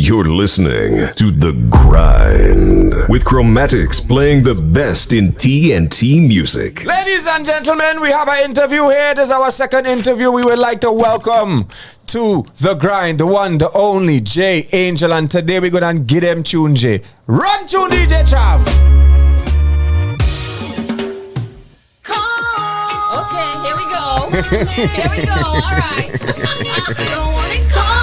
You're listening to The Grind with Chromatics playing the best in T&T music. Ladies and gentlemen, we have an interview here. This is our second interview. We would like to welcome to The Grind, the one, the only, J Angel. And today we're going to get them tune, J. Run tune, DJ Trav. Okay, here we go. Here we go. All right. Don't want to call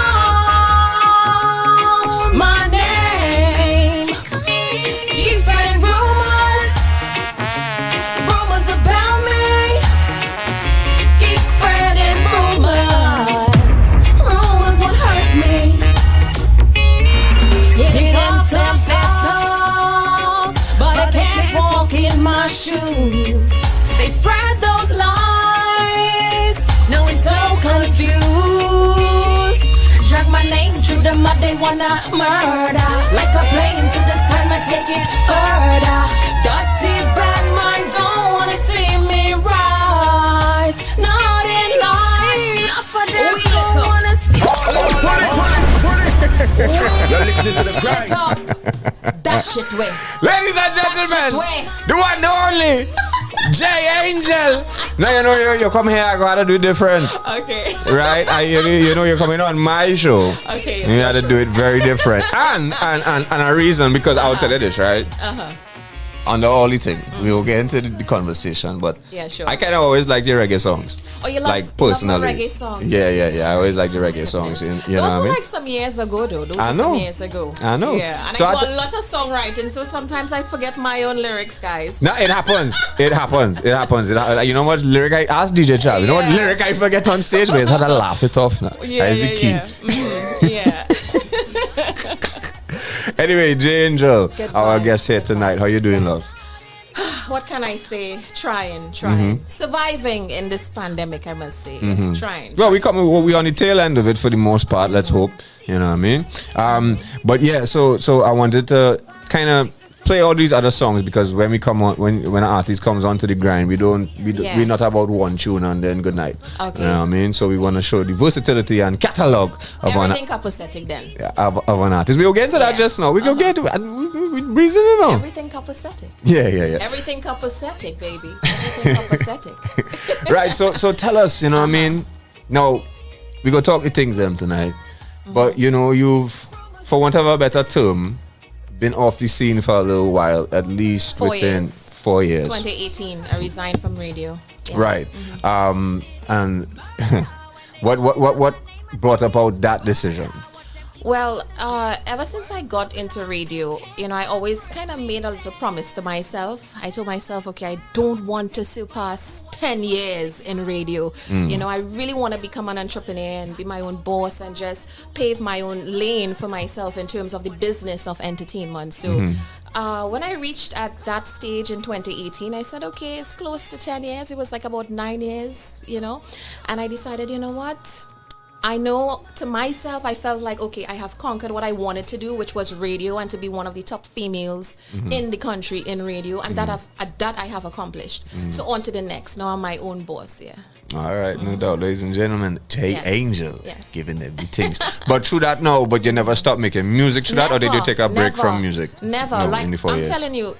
my name. Keep spreading rumors about me. Keep spreading rumors. Rumors won't hurt me. They talk, but I can't walk in my shoes. They spread those lies. Now it's so confused. Drag my name through the mud, they wanna murder. Like a plane to the sky, I take it further. Dirty bad mind don't wanna see me rise. Not in life. Not for them, we don't wanna see me. You're listening to The Grind. That shit way. Ladies and gentlemen, the one, the only, J Angel. Now you know you come here, I gotta do different. Okay. Right? You know you're coming on my show. Okay. You gotta do it very different. And a reason, because I'll tell you this, right? On the only thing, we will get into the conversation, but yeah, sure. I kind of always like the reggae songs. Oh, you love, like personally, you love reggae songs? Yeah. I always like the reggae songs. You know Those what I were mean? like some years ago, though. Those I were know. some years ago. I know. Yeah, and So I do a lot of songwriting, so sometimes I forget my own lyrics, guys. No, it happens. It happens. You know what lyric I asked DJ Chav? You know what lyric I forget on stage? But it's how to laugh it off now. Yeah, That is the key. Yeah. Anyway, J Angel, Good our vibes, guest here good tonight. How vibes, you doing, yes. love? What can I say? Trying. Surviving in this pandemic, I must say. Trying. Well, we on the tail end of it for the most part. Let's hope. You know what I mean? But yeah, so I wanted to kind of play all these other songs, because when we come on, when an artist comes onto the grind, we're not about one tune and then good night. Okay. You know what I mean? So we want to show the versatility and catalog of Everything copacetic then. of an artist. We'll get into that just now. We go get to it. We breezing it on. Everything copacetic. Yeah. Everything copacetic, baby. Everything copacetic. Right. So tell us, you know what I mean? Now, we go talk the things them tonight. But you know, you've, for want of a better term, been off the scene for a little while, at least 4 years. 2018, I resigned from radio. Yeah. Right. And what brought about that decision? Well, ever since I got into radio, you know, I always kind of made a little promise to myself. I told myself, okay, I don't want to surpass 10 years in radio. You know, I really want to become an entrepreneur and be my own boss and just pave my own lane for myself in terms of the business of entertainment. So when I reached at that stage in 2018, I said, okay, it's close to 10 years. It was like about 9 years, you know, and I decided, you know what? I know to myself, I felt like, okay, I have conquered what I wanted to do, which was radio and to be one of the top females in the country in radio. And that I have accomplished. So on to the next. Now I'm my own boss, yeah. All right, no doubt, ladies and gentlemen. J Angel, Yes. giving them the things. But through that, no, but you never stopped making music through that, or did you take a break from music? Never. No, Like, in the 4 years. I'm telling you,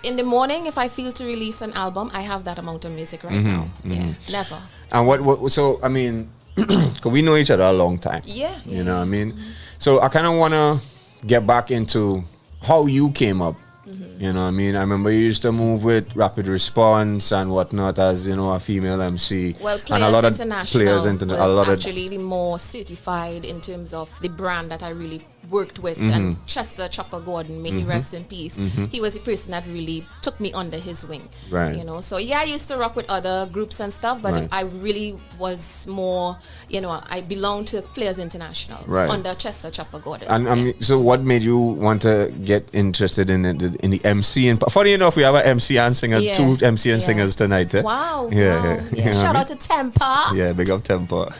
in the morning, if I feel to release an album, I have that amount of music right now. Yeah, never. And what so, I mean, because we know each other a long time. Yeah. You know what I mean? So I kind of want to get back into how you came up. You know what I mean? I remember you used to move with Rapid Response and whatnot as, you know, a female MC. Well, and a lot of International was actually the more certified in terms of the brand that I really worked with. And Chester Chopper Gordon, may he rest in peace. He was the person that really took me under his wing. Right. You know, so yeah, I used to rock with other groups and stuff, but Right. I really was more, you know, I belonged to Players International under Chester Chopper Gordon. And so what made you want to get interested in the MC? And funny enough, we have an MC and singer, two MC and singers tonight. Eh? Wow. Yeah. Wow. Yeah. Shout out to Tempa. Yeah, big up Tempa.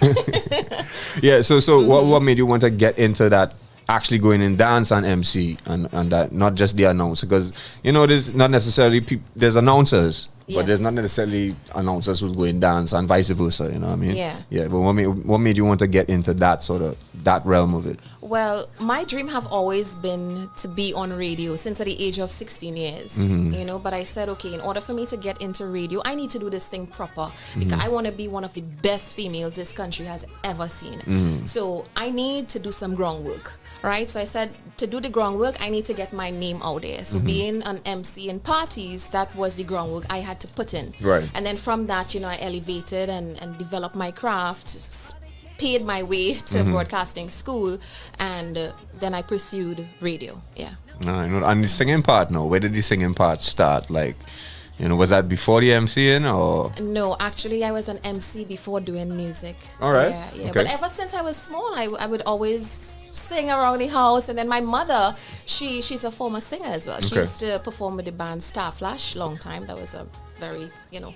Yeah, so what made you want to get into that, actually going in dance and MC and that, not just the announcer? Because, you know, there's not necessarily there's announcers But there's Yes. not necessarily announcers who's going dance and vice versa, you know what I mean? Yeah. Yeah, but what made you want to get into that sort of, that realm of it? Well, my dream have always been to be on radio since at the age of 16 years, you know, but I said, okay, in order for me to get into radio, I need to do this thing proper because I want to be one of the best females this country has ever seen. So I need to do some groundwork, right? So I said, to do the groundwork, I need to get my name out there. So being an MC in parties, that was the groundwork I had to put in. Right. And then from that, you know, I elevated and developed my craft, paid my way to broadcasting school, and then I pursued radio. Yeah. I know. And the singing part now, where did the singing part start? Like, you know, was that before the MCing or? No, actually, I was an MC before doing music. All right. Yeah, yeah. Okay. But ever since I was small, I would always sing around the house. And then my mother, she's a former singer as well. She Okay. used to perform with the band Starflash, long time. That was a very, you know,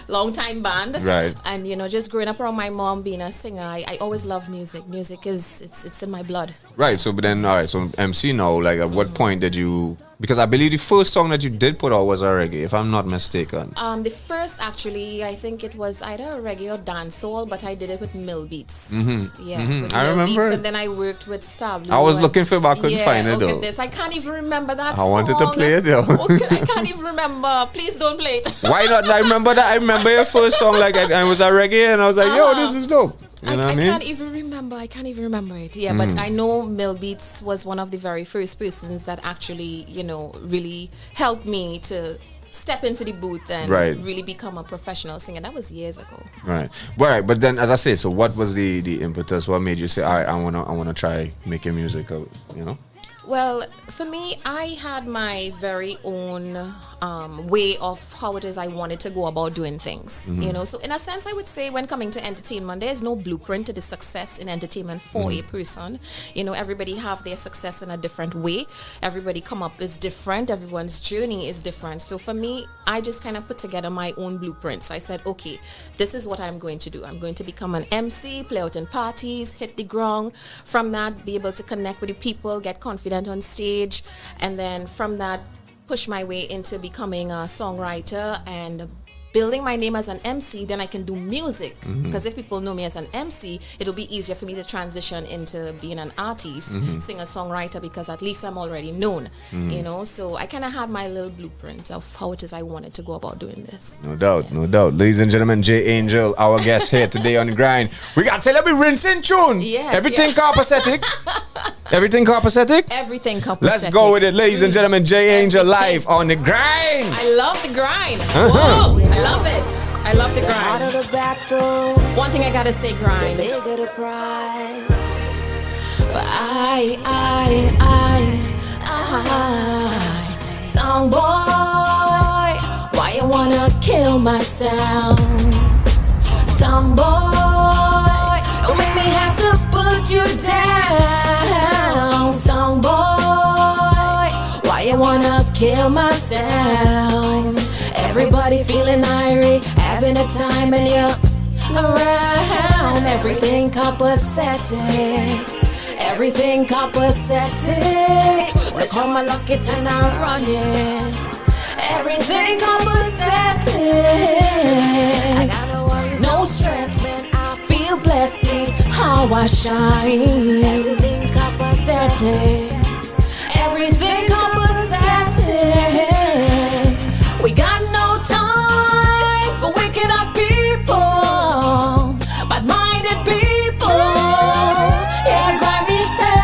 long time band. Right. And, you know, just growing up around my mom being a singer, I always loved music. Music it's in my blood. Right, so but then, all right, so MC now, like at what point did you, because I believe the first song that you did put out was a reggae, if I'm not mistaken. The first, actually, I think it was either a reggae or dancehall, but I did it with mill beats. Yeah, with I mill remember beats, it. and then I worked with Star Blue. I was and- looking for it, but I couldn't find it, oh though. goodness, I can't even remember that I song. wanted to play it, yo. Okay, I can't even remember. Please don't play it. Why not? I remember that. I remember your first song, like, it was a reggae, and I was like, yo, this is dope. You know what I mean? can't even remember. I can't even remember it. Yeah, but I know Mill Beats was one of the very first persons that actually, you know, really helped me to step into the booth and Right. really become a professional singer. That was years ago. Right. But then, as I say, so what was the impetus? What made you say, all right, I wanna try making music, you know? Well, for me, I had my very own way of how it is I wanted to go about doing things. You know, so in a sense, I would say when coming to entertainment, there is no blueprint to the success in entertainment for a person. You know, everybody have their success in a different way. Everybody come up is different. Everyone's journey is different. So for me, I just kind of put together my own blueprint. So I said, okay, this is what I'm going to do. I'm going to become an MC, play out in parties, hit the ground. From that, be able to connect with the people, get confident on stage, and then from that push my way into becoming a songwriter and building my name as an MC. Then I can do music, because if people know me as an MC, it'll be easier for me to transition into being an artist, singer songwriter, because at least I'm already known, you know. So I kind of had my little blueprint of how it is I wanted to go about doing this. No doubt, no doubt. Ladies and gentlemen, J Angel, our guest here today on the grind. We got to tell you, rinsing tune. Yeah, Everything yeah. copacetic. Everything copacetic. Everything copacetic. Let's go with it, ladies and gentlemen. J Angel live on the grind. I love the grind. Whoa, I love it. I love the grind. Out of the bathroom, One thing I gotta say, grind. bigger the pride. For song boy, why you wanna kill my sound? Song boy, don't make me have to put you down. Song boy, why you wanna kill my sound? Everybody feeling irate, having a time, and you're around. Everything copacetic. Everything copacetic. Look how my lucky turn I'm running. Everything copacetic. I got no worries, no stress, man. I feel blessed. How I shine. Everything copacetic. Everything copacetic. We got no time for wicked up people, but minded people. Yeah, Grammy say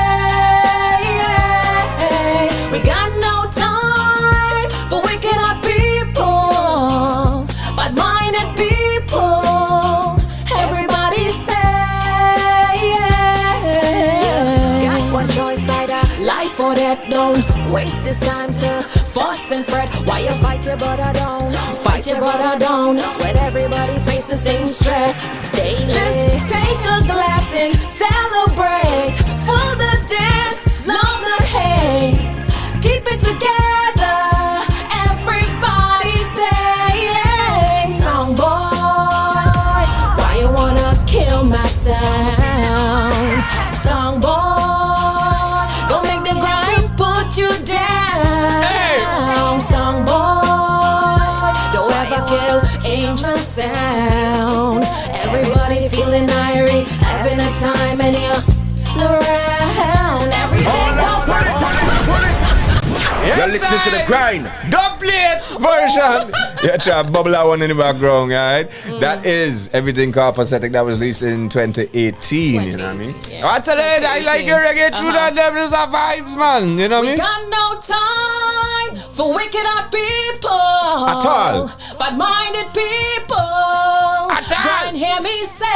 we got no time for wicked up people, but minded people. Everybody say got one choice, either life or death. Don't waste this time to fuss and fret. Why you fight your brother down? Fight your brother down when everybody faces the same stress. Just take a glass and celebrate. For the dance, love the hate. Keep it together. Everybody say, song boy, why you wanna kill my sound? Song boy, don't make the grind put you down. Song boy, don't ever the sound. Everybody feeling irie, having a time, and you're around. Everything Yes, You're listening to the grind. Dubplate version. Yeah, try bubble that one in the background, right? That is Everything Copacetic that was released in 2018. You know what I mean? Yeah. I tell you, I like your reggae through that. There's a vibes, man. You know what I We mean? got no time for wicked people At all. but minded people. At all. Can't hear me say,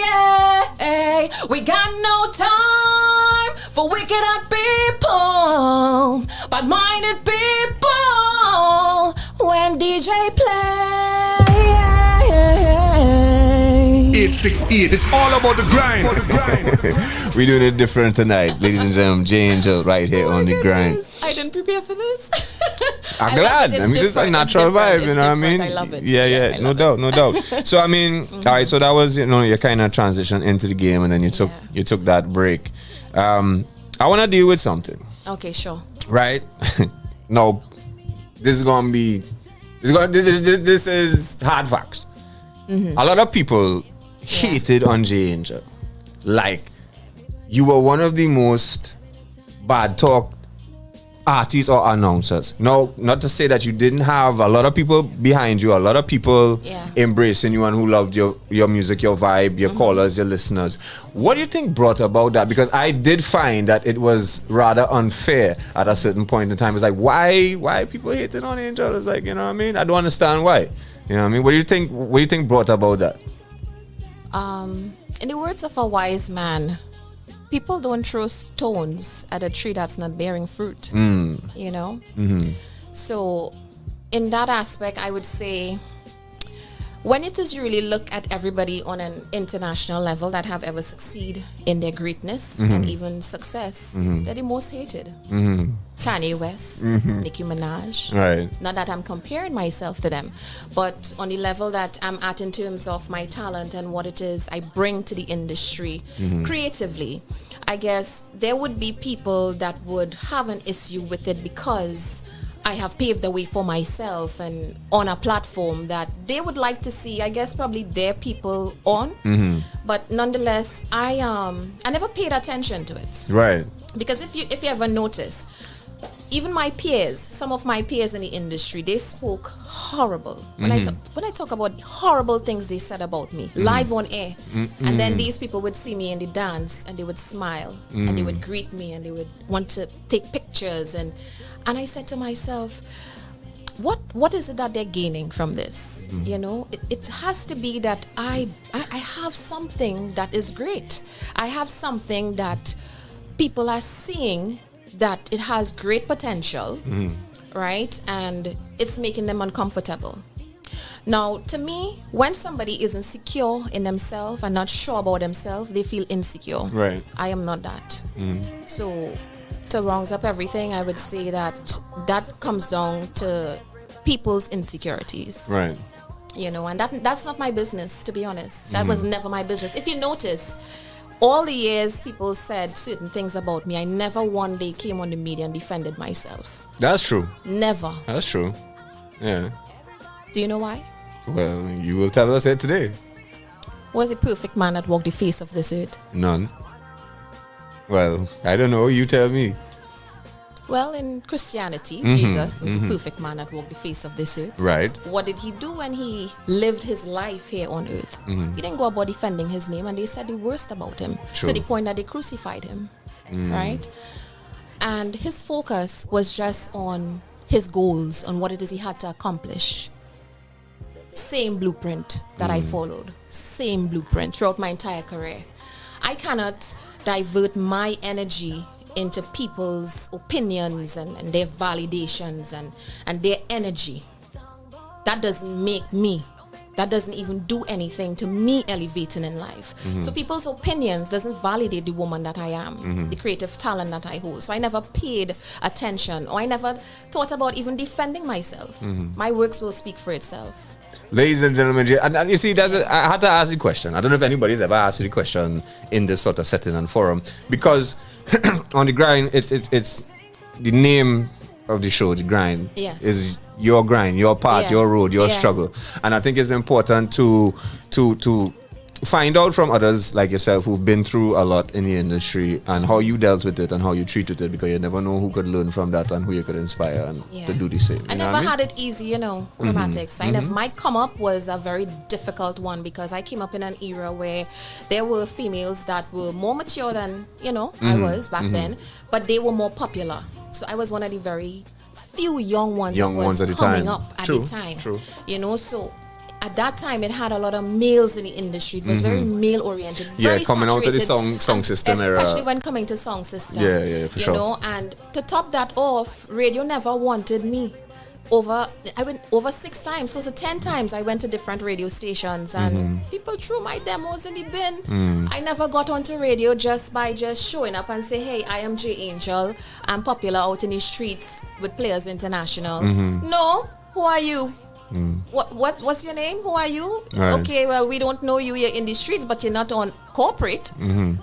yeah. We got no time for wicked people but minded people. When DJ play, 868. It's all about the grind. We're doing it different tonight, ladies and gentlemen. J Angel right here on the grind. I didn't prepare for this. I'm I love glad. it. I mean, It's this is a different. natural It's different. vibe, you It's know what I mean? different. I love it. Yeah, I no love doubt, it. no doubt. So, I mean, all right, so that was, your kind of transition into the game, and then you took that break. I want to deal with something, Okay, sure. right? No, this is going to be, this is hard facts. A lot of people hated on J Angel. Like, you were one of the most bad talk artists or announcers. No, not to say that you didn't have a lot of people behind you, a lot of people embracing you and who loved your music, your vibe, your callers, your listeners. What do you think brought about that? Because I did find that it was rather unfair at a certain point in time. It's like, why people hating on Angel? It's like, you know what I mean? I don't understand why. You know what I mean? What do you think brought about that? In the words of a wise man, people don't throw stones at a tree that's not bearing fruit. You know? So, in that aspect, I would say, when it is really look at everybody on an international level that have ever succeed in their greatness and even success, they're the most hated. Kanye West, Nicki Minaj. Right. Not that I'm comparing myself to them, but on the level that I'm at in terms of my talent and what it is I bring to the industry creatively, I guess there would be people that would have an issue with it because I have paved the way for myself and on a platform that they would like to see, I guess, probably their people on. But nonetheless, I never paid attention to it. Right. Because if you ever notice, even my peers, some of my peers in the industry, they spoke horrible. When I talk about horrible things they said about me, live on air. And then these people would see me in the dance and they would smile and they would greet me and they would want to take pictures. And I said to myself, what is it that they're gaining from this? You know, it has to be that I have something that is great. I have something that people are seeing that it has great potential, right? And it's making them uncomfortable. Now, to me, when somebody isn't secure in themselves and not sure about themselves, they feel insecure. Right. I am not that. So, to round up everything, I would say that comes down to people's insecurities. Right. You know, and that's not my business, to be honest. That was never my business. If you notice, all the years people said certain things about me, I never one day came on the media and defended myself. That's true. Never. That's true. Yeah. Do you know why? Well, you will tell us it today. Was a perfect man that walked the face of this earth? None. Well, I don't know. You tell me. Well, in Christianity, Jesus was a perfect man that walked the face of this earth. Right. What did he do when he lived his life here on earth? He didn't go about defending his name, and they said the worst about him. True. To the point that they crucified him. Right? And his focus was just on his goals, on what it is he had to accomplish. Same blueprint that I followed. Same blueprint throughout my entire career. I cannot divert my energy into people's opinions and their validations and their energy. That doesn't make me. That doesn't even do anything to me elevating in life. So people's opinions doesn't validate the woman that I am, the creative talent that I hold. So I never paid attention, or I never thought about even defending myself. My works will speak for itself. Ladies and gentlemen, and you see, I had to ask the question. I don't know if anybody's ever asked you the question in this sort of setting and forum, because on the grind, it's the name of the show, the grind, Yes. is your grind, your part, Yeah. your road, your Yeah. struggle. And I think it's important to find out from others like yourself who've been through a lot in the industry and how you dealt with it and how you treated it, because you never know who could learn from that and who you could inspire and to do the same. I You know never what I mean? had it easy, Chromatics. I never, my come up was a very difficult one because I came up in an era where there were females that were more mature than, I was back then, but they were more popular. So I was one of the very few young ones that was at the coming time. up at True, the time. true. So at that time, it had a lot of males in the industry. It was very male oriented. Very coming out of the saturated, song and system era. especially when coming to song system. Yeah, for sure. And to top that off, radio never wanted me. I went over 6 times, close to 10 times. I went to different radio stations, and people threw my demos in the bin. I never got onto radio just by showing up and say, "Hey, I am J Angel. I'm popular out in the streets with Players International." No, who are you? What's your name? Who are you? Right. Okay, well, we don't know you. You're in the streets, but you're not on corporate,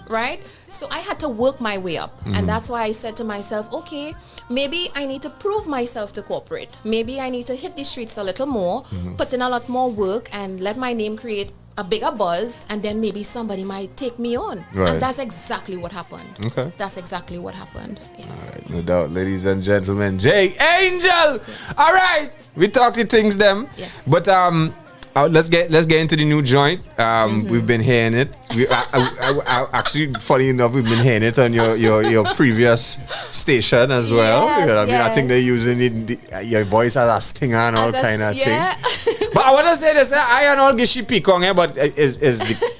right? So I had to work my way up, and that's why I said to myself, okay, maybe I need to prove myself to corporate. Maybe I need to hit the streets a little more, put in a lot more work, and let my name create a bigger buzz, and then maybe somebody might take me on. Right. And that's exactly what happened. Okay. That's exactly what happened. Yeah. All right, no doubt, ladies and gentlemen. J Angel. All right, we talk the things them. Yes. But let's get into the new joint. We've been hearing it. I actually, funny enough, we've been hearing it on your previous station as well. Yes, You know what I mean, I think yes. they're using your voice as a stinger and all kind of yeah. thing. But I want to say this, I and all Gishi Pikong, but is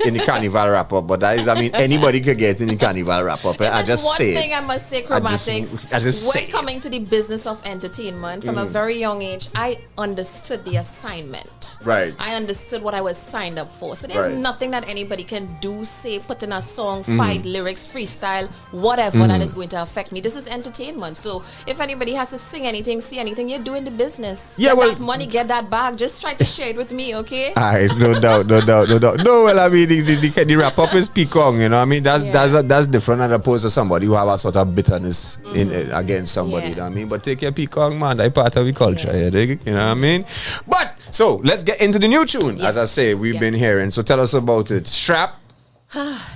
in the carnival wrap up. But that is, I mean, anybody could get in the carnival wrap up. I There's just one say thing it. I must say, Chromatics. I just say when it. coming to the business of entertainment from a very young age, I understood the assignment. Right. I understood what I was signed up for. So there's Right. nothing that anybody can do, say, put in a song, fight lyrics, freestyle, whatever that is going to affect me. This is entertainment. So if anybody has to sing anything, see anything, you're doing the business. Yeah, get well- that money, get that bag. Just try to share it with me, okay? Alright, no doubt. No, well, I mean, the wrap up is Pikong, you know. I mean, that's different as opposed to somebody who have a sort of bitterness in against somebody. Yeah. You know what I mean? But take your Pikong, man. That's part of the culture. You dig? You know what I mean? But so let's get into the new tune. As I Yes, say, we've been yes. hearing. So tell us about it. Strap.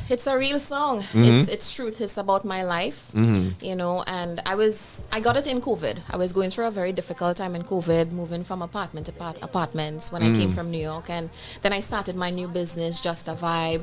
It's a real song. It's truth. It's about my life, and I got it in COVID. I was going through a very difficult time in COVID, moving from apartment to apartments when I came from New York, and then I started my new business, Just a Vibe,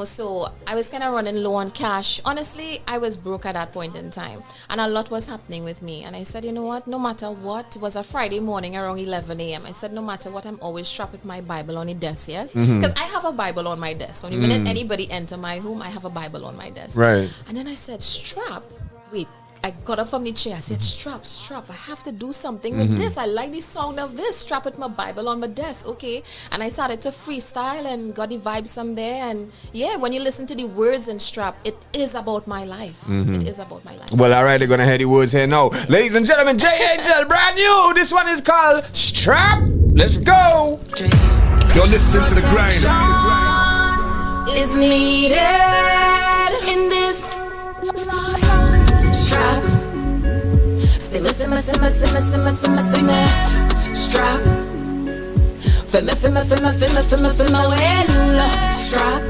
so I was kind of running low on cash. Honestly, I was broke at that point in time, and a lot was happening with me, and I said, you know what, no matter what, it was a Friday morning around 11 a.m. I said, no matter what, I'm always strapped with my Bible on the desk, yes? Because I have a Bible on my desk. When the minute anybody enter my home, I have a Bible on my desk. Right. And then I said, strap. Wait, I got up from the chair. I said, strap. I have to do something with this. I like the sound of this. Strap with my Bible on my desk. Okay. And I started to freestyle and got the vibes from there. And yeah, when you listen to the words in strap, it is about my life. It is about my life. Well, all right, they're gonna hear the words here now, ladies and gentlemen. J Angel, brand new. This one is called Strap. Let's go. You're listening to the grind. Is needed in this strap. Simmer. Strap. Finna well. Strap.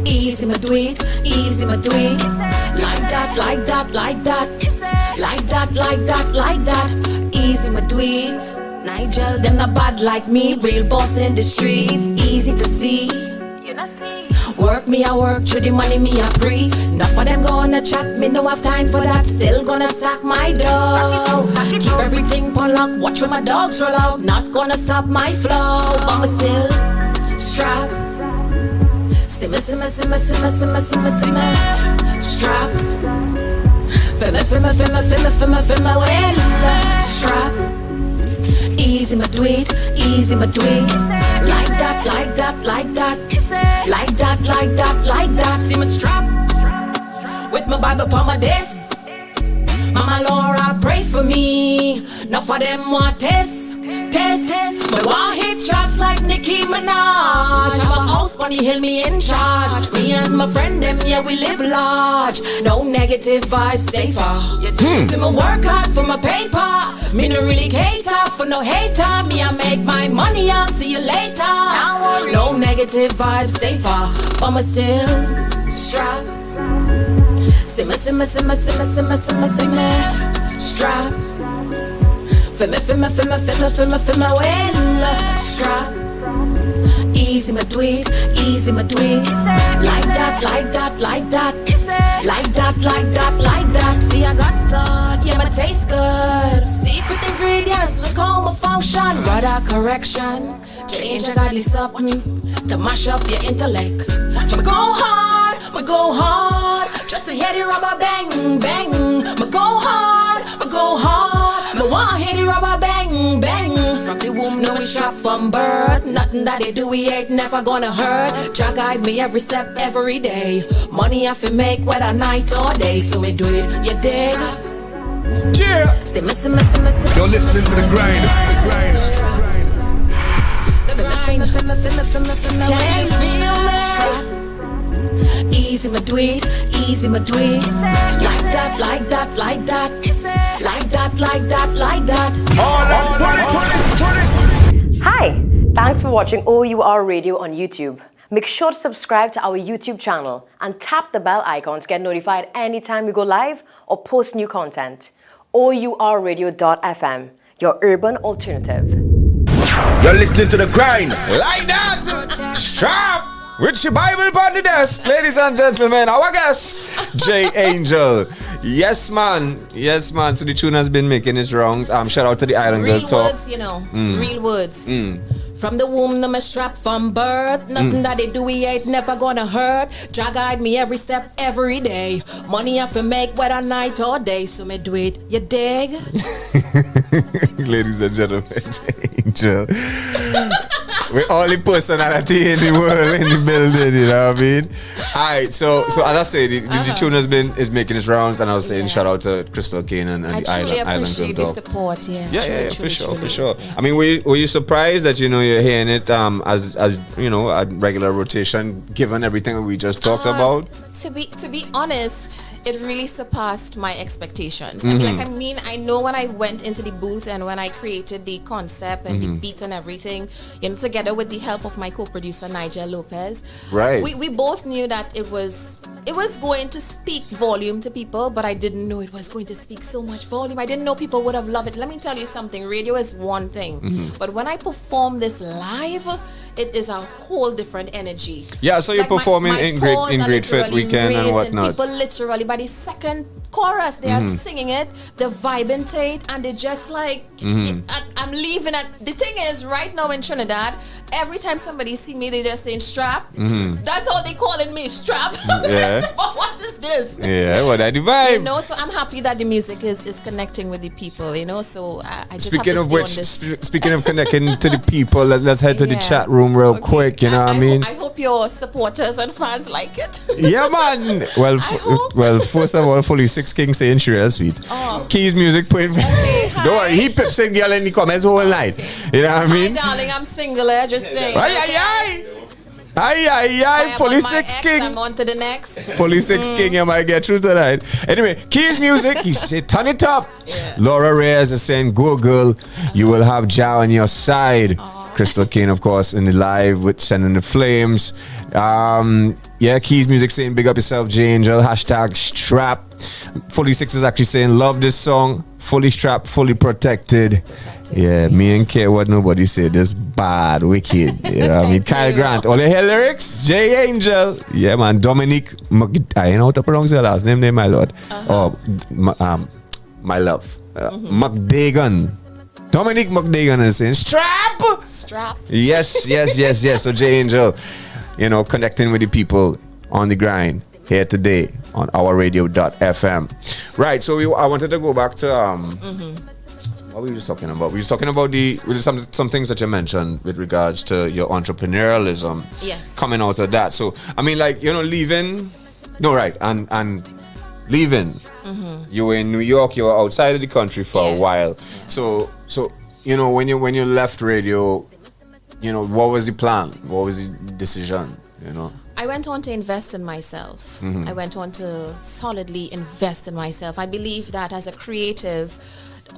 Easy my do it. Like that. Easy my do it. Nigel, them not bad like me. Real boss in the streets. Easy to see. You not see. Work me, I work, through the money me I free. Enough of them gonna chat, me no have time for that. Still gonna stack my dough. Keep everything on lock, watch when my dogs roll out. Not gonna stop my flow, but me still strap. Simmer. Strap. Finna well. Strap. Easy my do it. Like that. See me strap with my Bible upon my desk. Mama Laura pray for me. Enough of them want test piss. Me want hit shots like Nicki Minaj. Have a house on the hill, me in charge. Me and my friend them, yeah, we live large. No negative vibes, stay far. See me work hard for my paper. Me no really cater for no hater. Me I make my money, I'll see you later. No negative vibes, stay far. But me still strap. Simmer, simmer, simmer, simmer, simmer, simmer, simmer. Strap. Fimmer, fimmer, fimmer, fimmer, fimmer, fimmer, well. Strap. Easy my tweet, easy my tweet. Like that, like that, like that. Like that, like that, like that. See, I got sauce, yeah, my taste good. Secret ingredients, look how my function. Radar correction, change I got this something to mash up your intellect. Me go hard, me go hard. Just to hear the rubber bang, bang. Me go hard, me go hard. Me want hear the rubber bang, bang. From the womb, no strap from birth. Nothing that they do, we ain't never gonna hurt. Jah guide me every step, every day. Money I fi make whether night or day. So we do it, you dig? Yeah. Simmer, simmer, simmer, simmer. You're listening to the grind. Finna, finna, finna, finna, finna. Can you feel it? Easy my tweet, easy my tweet. Like that, like that, like that. Like that, like that, like that. Hi, thanks for watching O.U.R Radio on YouTube. Make sure to subscribe to our YouTube channel and tap the bell icon to get notified anytime we go live or post new content. OURradio.fm, your urban alternative. You're listening to the grind. Like that. Strap. With your Bible on the desk, ladies and gentlemen, our guest, J Angel. Yes, man. Yes, man. So the tune has been making its rounds. Shout out to the Island Girl Real Talk. words, you know. Real words. From the womb, no me strap from birth. Nothing that they do, we ain't never gonna hurt. Jah guide me every step, every day. Money I fi make whether night or day. So me do it, you dig? Ladies and gentlemen, J Angel. We're all the personality in the world, in the building, you know what I mean? Alright, so as I say, the tune is making its rounds, and I was saying shout out to Crystal Kane and I the truly Island appreciate the Girl Talk. support, yeah. Yeah, Truly, for sure. yeah. I mean, were you surprised that you're hearing it as you know, a regular rotation, given everything that we just talked about? To be honest, it really surpassed my expectations. I know when I went into the booth and when I created the concept and the beat and everything, together with the help of my co-producer Nigel Lopez, right? We both knew that it was going to speak volume to people, but I didn't know it was going to speak so much volume. I didn't know people would have loved it. Let me tell you something. Radio is one thing, but when I perform this live, it is a whole different energy. Yeah, so you're performing in Great Fit Weekend and whatnot. People literally by the second chorus they are singing it, they're vibing to it, and they're just like, I'm leaving it. The thing is, right now in Trinidad, every time somebody see me, they just saying strap. That's all they calling me, strap. Yeah. What is this? Yeah, what that the vibe? So I'm happy that the music is connecting with the people, so I just Speaking have of to which, stay on this. speaking of connecting to the people, let's head to the chat room real quick, you know what I mean? I hope your supporters and fans like it. Yeah, man. Well, first of all, fully 6 King saying she real sweet. Oh. Keys music point. Don't worry, he pips and girl in the comments whole night. You know what I mean? Hi, darling, I'm single. Just saying. Aye, fully 6 King. I'm on to the next. Fully 6 King, you might get through tonight. Anyway, Keys music, he said, turn it up. Yeah. Laura Reyes is saying, go girl, you will have Jah on your side. Crystal Kane, of course, in the live with Sending the Flames. Keys music saying, big up yourself, J Angel. # strap. Fully 6 is actually saying, love this song. Fully strapped, fully protected. Yeah, me and care what nobody said. This bad, wicked. You know what I mean? Kyle Grant. All the hair lyrics? J Angel. Yeah, man. Dominic. I ain't know how to pronounce your last name, my lord. My love. McDagan. Dominic McDagan is saying, strap. Yes. So J Angel, connecting with the people on the grind here today on OurRadio.fm. Right, so I wanted to go back to what were we just talking about? We were talking about some things that you mentioned with regards to your entrepreneurialism. Yes. Coming out of that. So I mean, leaving. No, right, and leaving. You were in New York. You were outside of the country for a while. So when you left radio, what was the plan? What was the decision? I went on to invest in myself. I went on to solidly invest in myself. I believe that as a creative,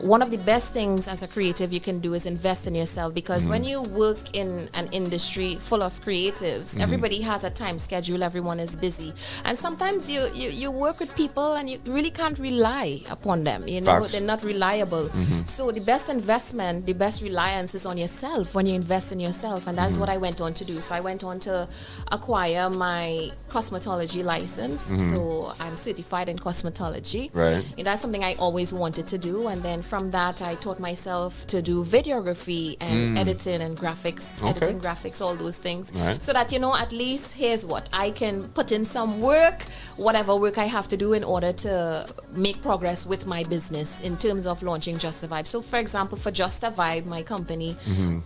one of the best things as a creative you can do is invest in yourself, because when you work in an industry full of creatives, everybody has a time schedule, everyone is busy, and sometimes you work with people and you really can't rely upon them. Facts. They're not reliable. So the best investment, the best reliance is on yourself when you invest in yourself, and that's what I went on to do. So I went on to acquire my cosmetology license. So I'm certified in cosmetology. Right. That's something I always wanted to do, and then from that I taught myself to do videography and editing and graphics, editing graphics, all those things, so that at least here's what I can put in some work, whatever work I have to do in order to make progress with my business in terms of launching Just a Vibe. So for example, for Just a Vibe, my company,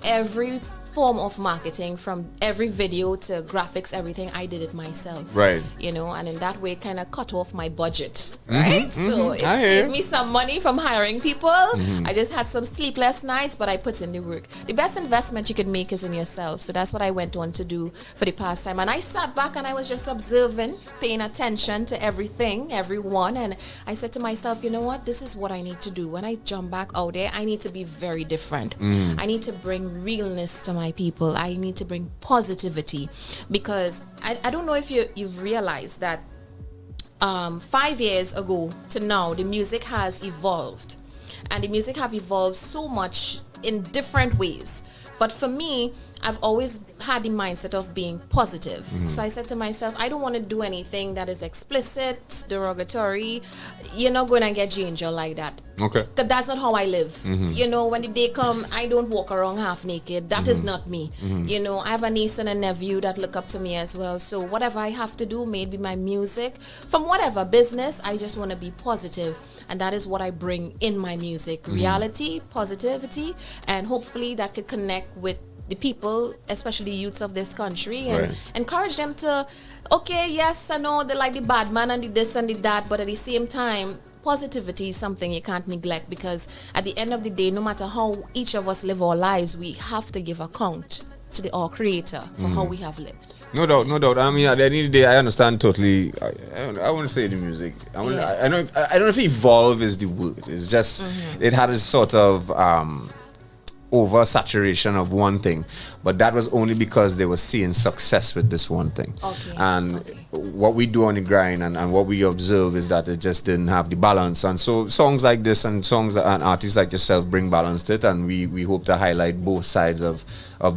every form of marketing, from every video to graphics, everything, I did it myself. Right. And in that way kind of cut off my budget. Right? So it saved me some money from hiring people. I just had some sleepless nights, but I put in the work. The best investment you can make is in yourself. So that's what I went on to do for the past time. And I sat back and I was just observing, paying attention to everything, everyone. And I said to myself, you know what? This is what I need to do. When I jump back out there, I need to be very different. I need to bring realness to my people. I need to bring positivity, because I don't know if you've realized that 5 years ago to now, the music has evolved, and the music have evolved so much in different ways. But for me, I've always had the mindset of being positive. So I said to myself, I don't want to do anything that is explicit, derogatory. You're not going to get ginger like that. Okay. That's not how I live. When the day come, I don't walk around half naked. That is not me. I have a niece and a nephew that look up to me as well. So whatever I have to do, maybe my music, from whatever business, I just want to be positive. And that is what I bring in my music. Reality, positivity, and hopefully that could connect with the people, especially youths of this country, and encourage them to, yes, I know they like the bad man and the this and the that, but at the same time, positivity is something you can't neglect, because at the end of the day, no matter how each of us live our lives, we have to give account to our Creator for how we have lived. No doubt. I mean, at the end of the day, I understand totally. I want to say the music. I don't know if evolve is the word. It's just it had a sort of oversaturation of one thing, but that was only because they were seeing success with this one thing. What we do on the grind and what we observe is that it just didn't have the balance, and so songs like this and artists like yourself bring balance to it, and we hope to highlight both sides of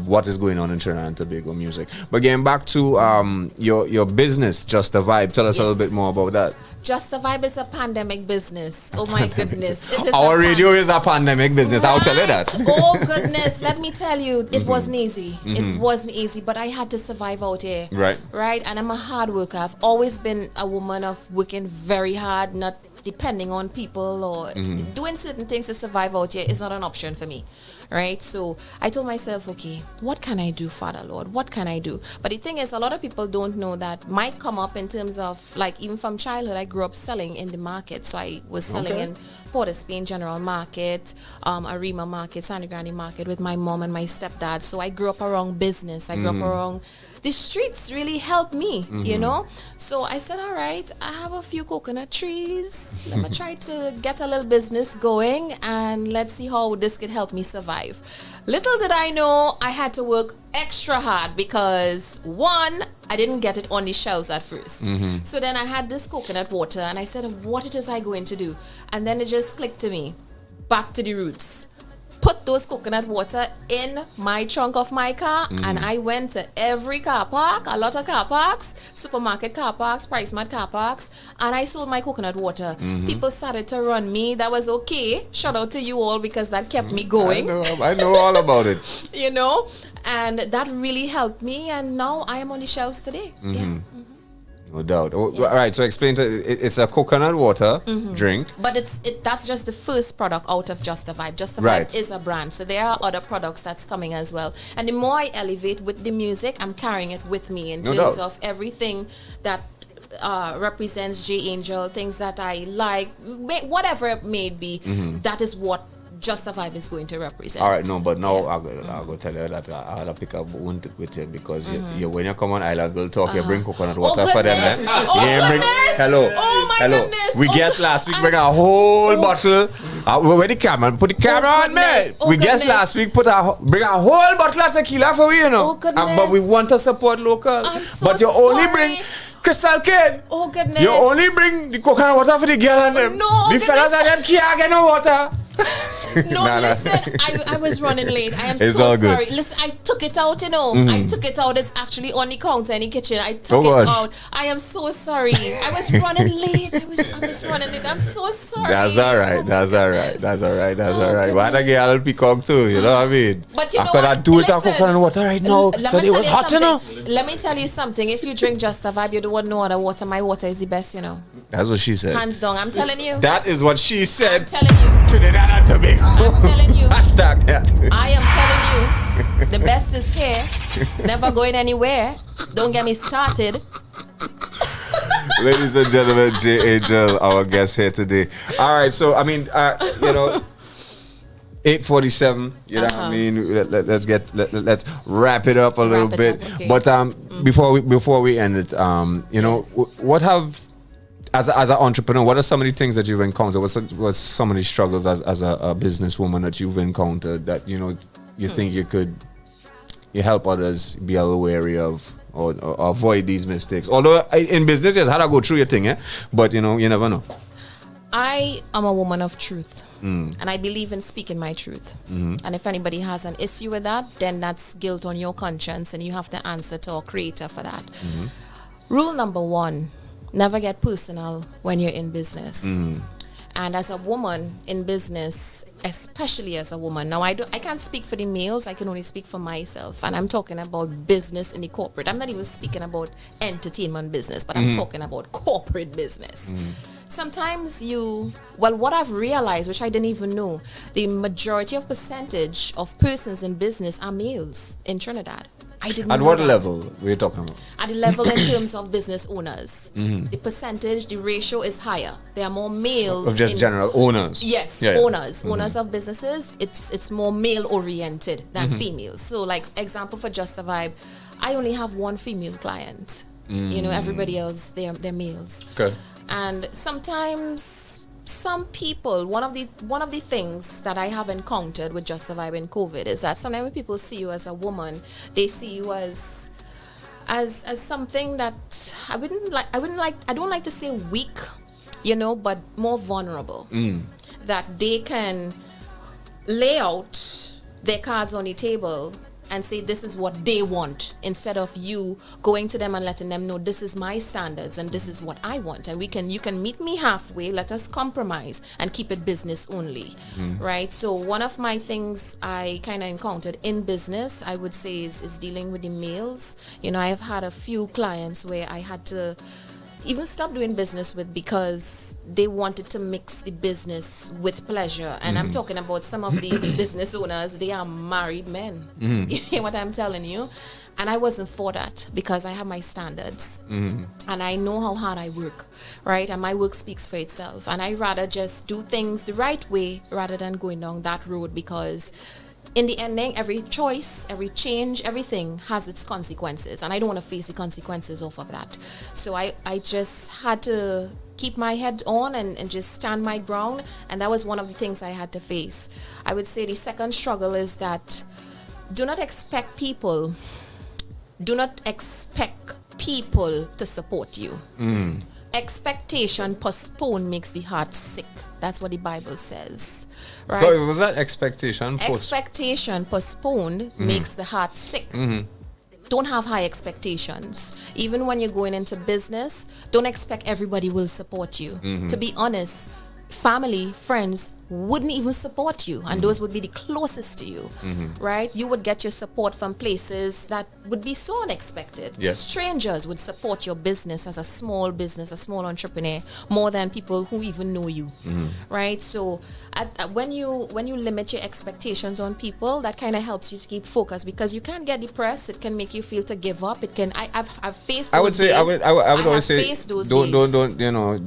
what is going on in Trinidad and Tobago music. But getting back to your business, Just a Vibe, tell us a little bit more about that. Just a Vibe is a pandemic business. Oh my goodness. It is Our radio is a pandemic business. I'll tell you that. Oh goodness. Let me tell you, it wasn't easy. It wasn't easy, but I had to survive out here. Right. And I'm a hard worker. I've always been a woman of working very hard, not depending on people or doing certain things to survive out here is not an option for me. Right? So I told myself, okay, what can I do, Father Lord? What can I do? But the thing is, a lot of people don't know that might come up in terms of, like, even from childhood, I grew up selling in the market. So I was selling in Port of Spain General Market, Arima Market, Santa Grande Market with my mom and my stepdad. So I grew up around business. I grew up around the streets. Really helped me, So I said, all right, I have a few coconut trees. Let me try to get a little business going, and let's see how this could help me survive. Little did I know I had to work extra hard, because one, I didn't get it on the shelves at first. So then I had this coconut water, and I said, what it is I going to do? And then it just clicked to me, back to the roots. Put those coconut water in my trunk of my car, and I went to every car park, a lot of car parks, supermarket car parks, Price Mart car parks, and I sold my coconut water. People started to run me. That was okay. Shout out to you all, because that kept me going. I know all about it. And that really helped me, and now I am on the shelves today. No doubt. All right, so explain it's a coconut water drink. But that's just the first product out of Just a Vibe. Just a Vibe is a brand. So there are other products that's coming as well. And the more I elevate with the music, I'm carrying it with me in terms of everything that represents J Angel, things that I like, whatever it may be. That is what Just a Vibe is going to represent. All right, no, but now I'll go tell you that I had to pick up one with you because you when you come on Island Girl Talk, you bring coconut water for them. goodness. You ain't bring, hello. Oh, my goodness. We Oh, guessed last week bring a whole bottle. Where the camera? Put the camera on, man. goodness. Oh, We guessed goodness. last week bring a whole bottle of tequila for you, you know. Oh, goodness. But we want to support local. I'm so but you only sorry. bring Crystal Kid. Oh, goodness. You only bring the coconut water for the girl and them. No, the goodness. fellas and them can't get no water. No, listen, I was running late. I am It's so all good. sorry. Listen, I took it out, you know. I took it out. It's actually on the counter in the kitchen. I took Oh, it gosh. out. I am so sorry. I was running late. I was running late. I'm so sorry. That's all right. Oh, my That's all right. goodness. That's all right. That's all Oh, right. Why not get a little peacock too? You know what I mean? But you I know could what? have do it with Listen, coconut water right now. Let me Today tell was you hot, you know. something. Let me tell you something. If you drink Just a Vibe, you don't want no other water. My water is the best, you know. That's what she said. Hands down. I'm telling you. That is what she I'm said. telling you. Trinidad and Tobago. I'm telling you. Hashtag that. I am telling you, the best is here. Never going anywhere. Don't get me started. Ladies and gentlemen, J. Angel, our guest here today. All right, so I mean, 8:47. You know what I mean? Let's wrap it up a little it bit. up, okay. But before we end it, Yes. what have as an entrepreneur, what are some of the things that you've encountered? What's some of the struggles as a businesswoman that you've encountered that you think you help others be a little wary of or avoid these mistakes? Although in business, yes, how to go through your thing, but you never know. I am a woman of truth, and I believe in speaking my truth. And if anybody has an issue with that, then that's guilt on your conscience, and you have to answer to our creator for that. Rule number 1, never get personal when you're in business. And as a woman in business, especially as a woman, now I can't speak for the males, I can only speak for myself. And I'm talking about business in the corporate. I'm not even speaking about entertainment business, but I'm talking about corporate business. Sometimes what I've realized, which I didn't even know, the majority of percentage of persons in business are males in Trinidad. I didn't know At what that. level we're talking about? At the level in terms of business owners, the percentage, the ratio is higher. There are more males. Of just general owners. Yes, Yeah, yeah. owners of businesses. It's more male oriented than females. So, like example for Just a Vibe, I only have one female client. Everybody else they're males. Okay. And sometimes some people, one of the things that I have encountered with Just Survive in COVID is that sometimes when people see you as a woman, they see you as something that I don't like to say weak, but more vulnerable. That they can lay out their cards on the table and say this is what they want, instead of you going to them and letting them know this is my standards and this is what I want, and you can meet me halfway, let us compromise and keep it business only. Right? So one of my things I kind of encountered in business, I would say, is dealing with the males. I have had a few clients where I had to even stop doing business with because they wanted to mix the business with pleasure. And I'm talking about some of these business owners, they are married men. You hear what I'm telling you? And I wasn't for that because I have my standards. And I know how hard I work, right? And my work speaks for itself. And I rather just do things the right way rather than going down that road, because in the ending, every choice, every change, everything has its consequences. And I don't want to face the consequences off of that. So I just had to keep my head on and just stand my ground. And that was one of the things I had to face. I would say the second struggle is that do not expect people to support you. Expectation postponed makes the heart sick. That's what the Bible says. Right? So was that expectation? Expectation postponed makes the heart sick. Don't have high expectations. Even when you're going into business, don't expect everybody will support you. To be honest, family, friends wouldn't even support you, and those would be the closest to you, right? You would get your support from places that would be so unexpected. Yes. Strangers would support your business as a small business, a small entrepreneur, more than people who even know you, right? So when you limit your expectations on people, that kind of helps you to keep focused, because you can get depressed. It can make you feel to give up. It can. I've faced. I would say. I would always say. Faced those don't days.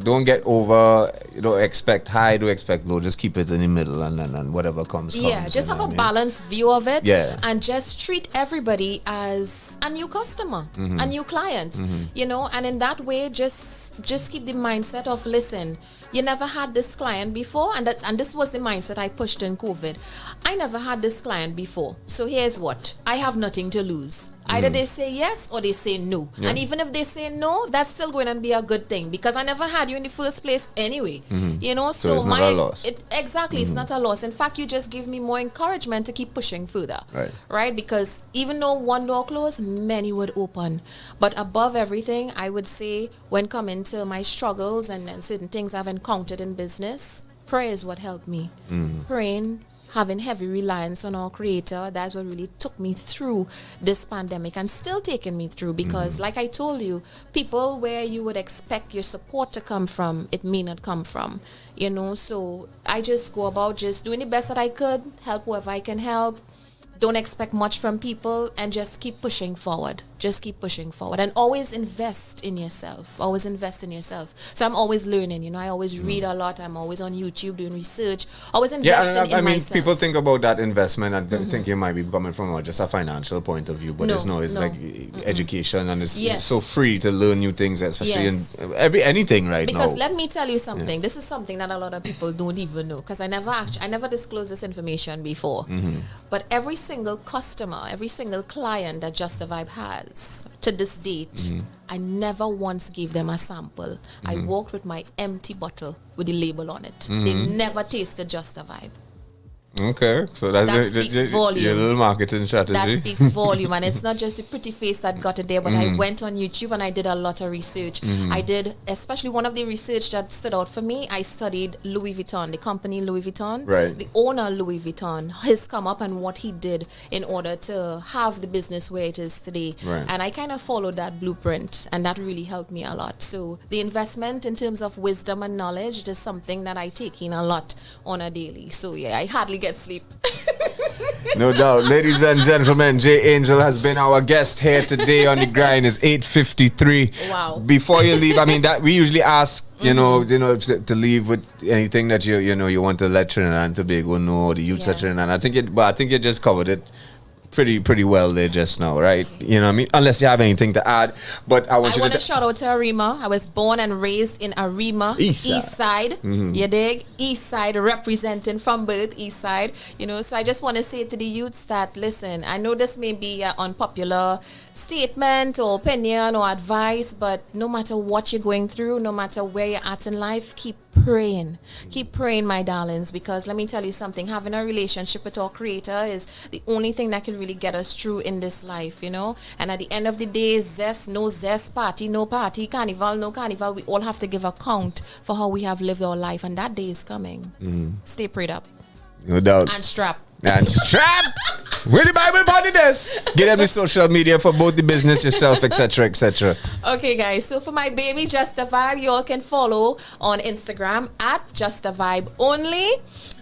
don't get over. Expect high. Don't expect low. Just keep keep it in the middle, and whatever comes. Yeah, just have a balanced view of it. Yeah. And just treat everybody as a new customer, a new client, you know, and in that way, just keep the mindset of, listen, you never had this client before, and this was the mindset I pushed in COVID. I never had this client before, so here's what, I have nothing to lose. Either they say yes or they say no. Yeah. And even if they say no, that's still going to be a good thing, because I never had you in the first place anyway. You know, So it's not a loss. Exactly, it's not a loss. In fact, you just give me more encouragement to keep pushing further. Right? Because even though one door closed, many would open. But above everything, I would say, when coming to my struggles and certain things I've encountered in business, prayer is what helped me. Praying, having heavy reliance on our Creator, that's what really took me through this pandemic and still taking me through, because like I told you, people where you would expect your support to come from, it may not come from, you know. So I just go about just doing the best that I could, help whoever I can help, don't expect much from people, and just keep pushing forward. Just keep pushing forward, and always invest in yourself. Always invest in yourself. So I'm always learning, you know. I always read a lot. I'm always on YouTube doing research. Always investing in I mean, myself. people think about that investment and think you might be coming from just a financial point of view, but it's like education, and it's so free to learn new things, especially in anything right now. Because let me tell you something. This is something that a lot of people don't even know, because I never disclosed this information before. But every single customer, every single client that Just a Vibe has to this date, I never once gave them a sample. I walked with my empty bottle with the label on it. They never tasted Just a Vibe. Okay, so that speaks volume. Your little marketing strategy. That speaks volume, and it's not just the pretty face that got it there, but I went on YouTube and I did a lot of research. I did, especially one of the research that stood out for me, I studied Louis Vuitton, the company Louis Vuitton. Right. The owner Louis Vuitton, his come up and what he did in order to have the business where it is today. Right. And I kind of followed that blueprint, and that really helped me a lot. So the investment in terms of wisdom and knowledge is something that I take in a lot on a daily. So yeah, I hardly get sleep. No doubt. Ladies and gentlemen, J Angel has been our guest here today on the grind. It's 8:53. Wow. Before you leave, I mean, that we usually ask, you know, to leave with anything that you want to let Trinidad and Tobago know, or the youths of Trinidad. I think you just covered it pretty well there just now, right? You know what I mean? Unless you have anything to add. But I want to shout out to Arima. I was born and raised in Arima, East Side. You dig? East Side, representing from birth, East Side. You know, so I just want to say to the youths that, listen, I know this may be an unpopular statement or opinion or advice, but no matter what you're going through, no matter where you're at in life, keep praying. Keep praying, my darlings, because let me tell you something, having a relationship with our Creator is the only thing that can really get us through in this life, you know. And at the end of the day, zest, no zest, party, no party, carnival, no carnival, we all have to give account for how we have lived our life, and that day is coming. Stay prayed up. No doubt. And strap. And strap. Where the Bible party this? Get every social media for both the business, yourself, etc., etc. Okay, guys. So for my baby Just a Vibe, you all can follow on Instagram at Just a Vibe only.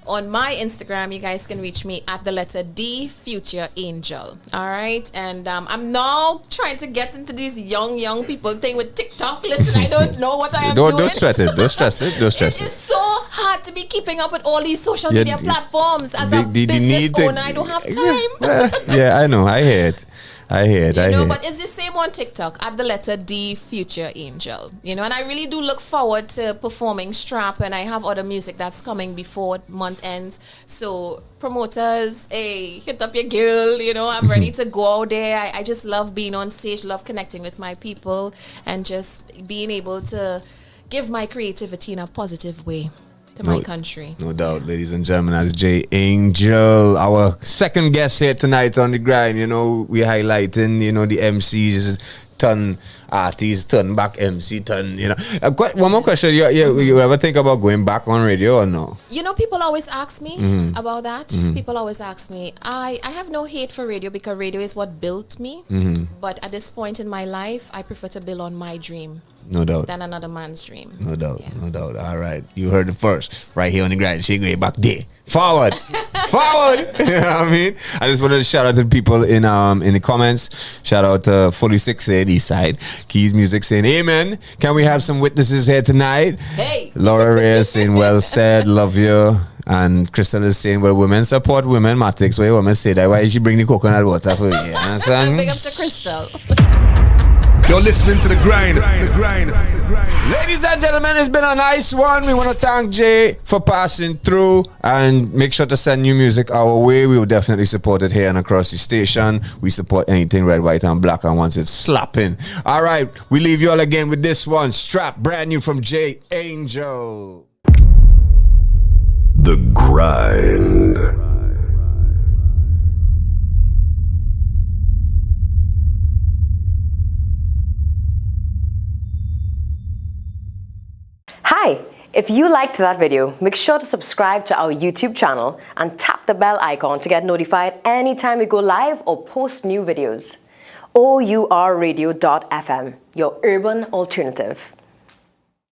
On my Instagram, you guys can reach me at the letter D, Future Angel. All right, and I'm now trying to get into this young people thing with TikTok. Listen, I don't know what I am doing. Don't stress it. Don't stress it. Don't stress it. It is so hard to be keeping up with all these social media platforms. As a business owner, I don't have time. Yeah, I know. I hear it. But it's the same on TikTok at the letter D, Future Angel. You know, and I really do look forward to performing Strap, and I have other music that's coming before month ends. So promoters, hey, hit up your girl. You know, I'm ready to go out there. I just love being on stage, love connecting with my people, and just being able to give my creativity in a positive way to my country. No doubt, ladies and gentlemen, that's J Angel, our second guest here tonight on the grind. You know, we're highlighting, you know, the MCs, turn artists, turn back MC, turn, you know. One more question. You ever think about going back on radio or no? You know, people always ask me about that. People always ask me. I have no hate for radio, because radio is what built me. But at this point in my life, I prefer to build on my dream. No doubt. Than another man's dream. No doubt. Yeah. No doubt. All right. You heard it first. Right here on the grind. She going back there. Forward. Forward. You know what I mean? I just wanted to shout out to people in the comments. Shout out to 46 saying East Side. Keys Music saying amen. Can we have some witnesses here tonight? Hey. Laura Reyes saying well said. Love you. And Crystal is saying, well, women support women, Matix. Why women say that? Why she bring the coconut water for you? You understand? Big up to Crystal. You're listening to the grind. Ladies and gentlemen, it's been a nice one. We want to thank Jay for passing through, and make sure to send new music our way. We will definitely support it here and across the station. We support anything red, white, and black, and once it's slapping. All right, we leave you all again with this one. Strap, brand new from Jay Angel. The Grind. Hi! If you liked that video, make sure to subscribe to our YouTube channel and tap the bell icon to get notified anytime we go live or post new videos. OURradio.fm, your urban alternative.